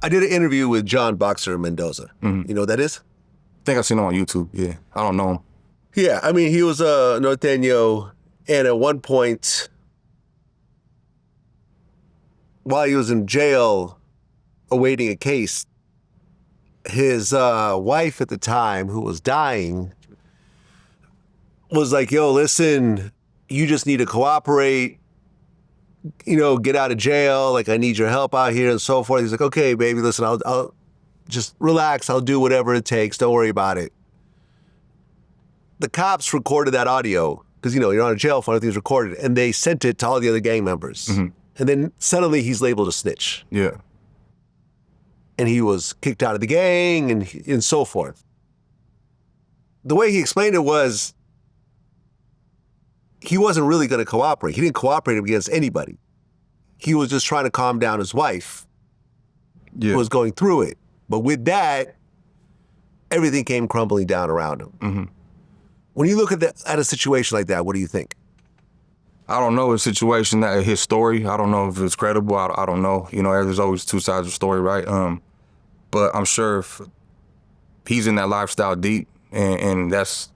I did an interview with John Boxer Mendoza. Mm-hmm. You know what that is? I think I've seen him on YouTube, yeah. I don't know him. Yeah, I mean, he was a norteño, and at one point, while he was in jail awaiting a case, his wife at the time, who was dying, was like, yo, listen, you just need to cooperate, get out of jail. Like, I need your help out here and so forth. He's like, okay, baby, listen, I'll just relax. I'll do whatever it takes. Don't worry about it. The cops recorded that audio because, you're on a jail phone, everything's recorded, and they sent it to all the other gang members. Mm-hmm. And then suddenly he's labeled a snitch. Yeah. And he was kicked out of the gang and so forth. The way he explained it was he wasn't really going to cooperate. He didn't cooperate against anybody. He was just trying to calm down his wife who was going through it. But with that, everything came crumbling down around him. Mm-hmm. When you look at a situation like that, what do you think? I don't know his situation, his story. I don't know if it's credible. I don't know. There's always two sides of the story, right? But I'm sure if he's in that lifestyle deep, and that's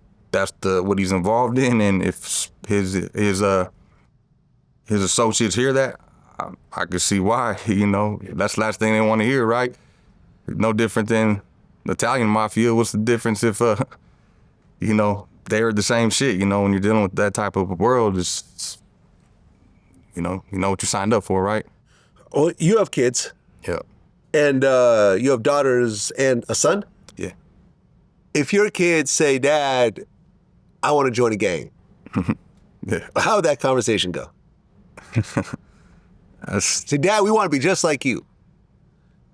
what he's involved in, and if his associates hear that, I can see why. That's the last thing they want to hear, right? No different than the Italian mafia. What's the difference if they heard the same shit? When you're dealing with that type of a world, it's you know what you signed up for, right? Well, you have kids. Yeah. And you have daughters and a son? Yeah. If your kids say, Dad, I want to join a gang, yeah. How would that conversation go? Say, Dad, we want to be just like you.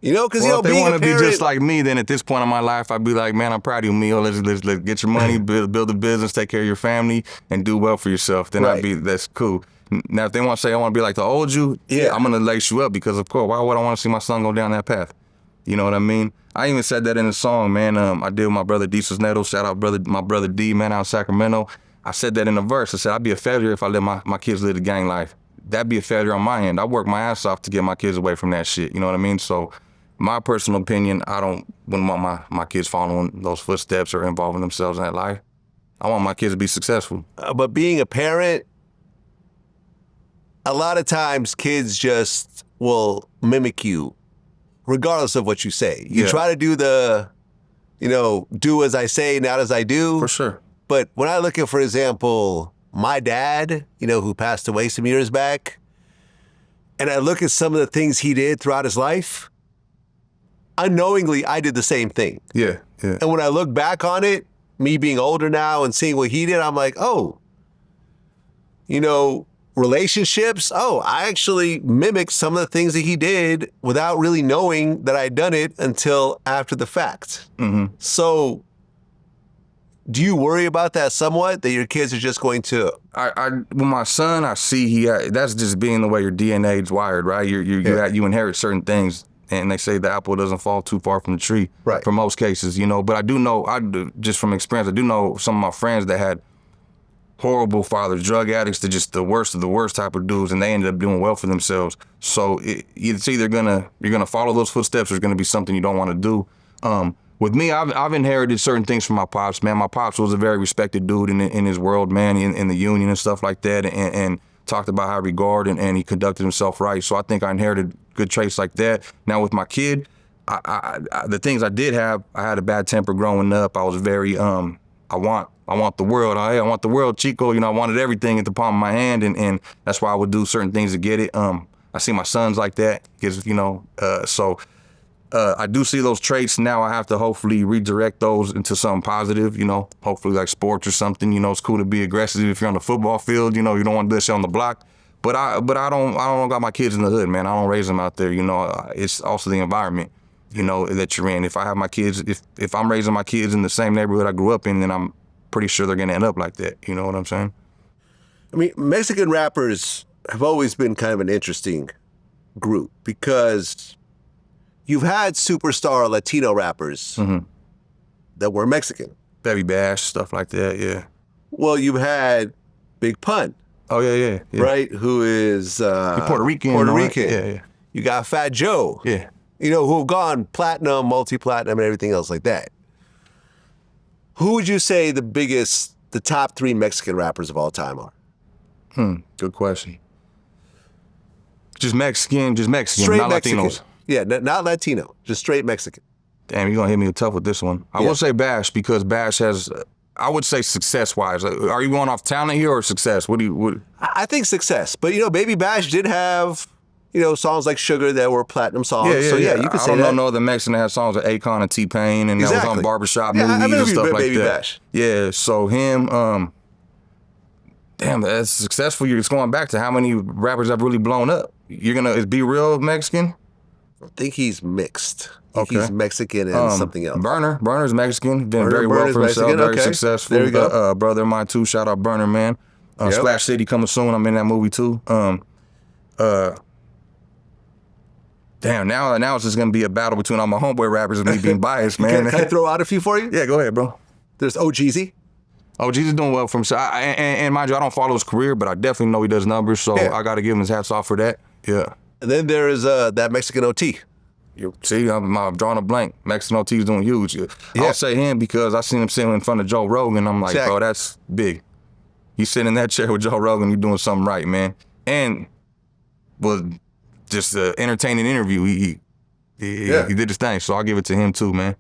Because if they being want a to parent, be just like me, then at this point in my life, I'd be like, man, I'm proud of you, Mio. Let's get your money, build a business, take care of your family, and do well for yourself. Then right. That's cool. Now, if they want to say I want to be like the old you, I'm going to lace you up because, of course, why would I want to see my son go down that path? You know what I mean? I even said that in the song, man. I did with my brother D Cisneros. Shout out my brother D, man, out in Sacramento. I said that in a verse. I said, I'd be a failure if I let my kids live the gang life. That'd be a failure on my end. I work my ass off to get my kids away from that shit. You know what I mean? So my personal opinion, wouldn't want my kids following those footsteps or involving themselves in that life. I want my kids to be successful. But being a parent, a lot of times kids just will mimic you regardless of what you say. You try to do do as I say, not as I do. For sure. But when I look at, for example, my dad, who passed away some years back, and I look at some of the things he did throughout his life, unknowingly, I did the same thing. Yeah. And when I look back on it, me being older now and seeing what he did, I'm like, relationships, I actually mimicked some of the things that he did without really knowing that I'd done it until after the fact. Mm-hmm. So do you worry about that somewhat, that your kids are just going to... With my son, I see that's just being the way your DNA is wired, right? You inherit certain things, and they say the apple doesn't fall too far from the tree, right? For most cases, But I do know, just from experience, I do know some of my friends that had horrible fathers, drug addicts, to just the worst of the worst type of dudes, and they ended up doing well for themselves. So it's either you're gonna follow those footsteps, or it's gonna be something you don't want to do. With me, I've inherited certain things from my pops, man. My pops was a very respected dude in his world, man, in the union and stuff like that, and talked about high regard, and he conducted himself right. So I think I inherited good traits like that. Now with my kid, the things I did have, I had a bad temper growing up. I was very, I want the world. I want the world, Chico. I wanted everything at the palm of my hand, and that's why I would do certain things to get it. I see my sons like that, because I do see those traits. Now I have to hopefully redirect those into something positive, hopefully like sports or something. It's cool to be aggressive if you're on the football field, you don't want to do that shit on the block. But I don't got my kids in the hood, man. I don't raise them out there, It's also the environment, that you're in. If I have my kids, if I'm raising my kids in the same neighborhood I grew up in, then I'm pretty sure they're gonna end up like that. You know what I'm saying? I mean, Mexican rappers have always been kind of an interesting group, because you've had superstar Latino rappers that were Mexican. Baby Bash, stuff like that, yeah. Well, you've had Big Pun. Oh, yeah. Right? Who is... Puerto Rican. Puerto Rican. Yeah. You got Fat Joe. Yeah. you know, who have gone platinum, multi-platinum, and everything else like that. Who would you say the top 3 Mexican rappers of all time are? Good question. Just Mexican, Straight not Mexican. Latinos. Yeah, not Latino, just straight Mexican. Damn, you're gonna hit me tough with this one. I will say Bash, because Bash has, I would say success-wise. Are you going off talent here or success? What? I think success, but you know, Baby Bash did have, you know, songs like Sugar that were platinum songs. So yeah, you could say that. I don't know no other Mexican that had songs with Akon and T-Pain and that was on barbershop movies and stuff like Baby that. Bash. Yeah, so him, damn, that's successful. You're just going back to how many rappers have really blown up. You're gonna be real Mexican? I think he's mixed. I think he's Mexican and something else. Berner's Mexican, doing very well for himself, very successful. There you go. Brother of mine too, shout out Berner, man. Splash City coming soon, I'm in that movie too. Damn, now it's just gonna be a battle between all my homeboy rappers and me being biased, man. Can I throw out a few for you? Yeah, go ahead, bro. There's OGZ. OGZ is doing well for himself. And mind you, I don't follow his career, but I definitely know he does numbers, so I gotta give him his hats off for that. Yeah. And then there is that Mexican OT. See, I'm drawing a blank. Mexican OT is doing huge. I'll say him because I seen him sitting in front of Joe Rogan. I'm like, bro, that's big. You sitting in that chair with Joe Rogan, you doing something right, man. And was just an entertaining interview. He did his thing, so I'll give it to him too, man.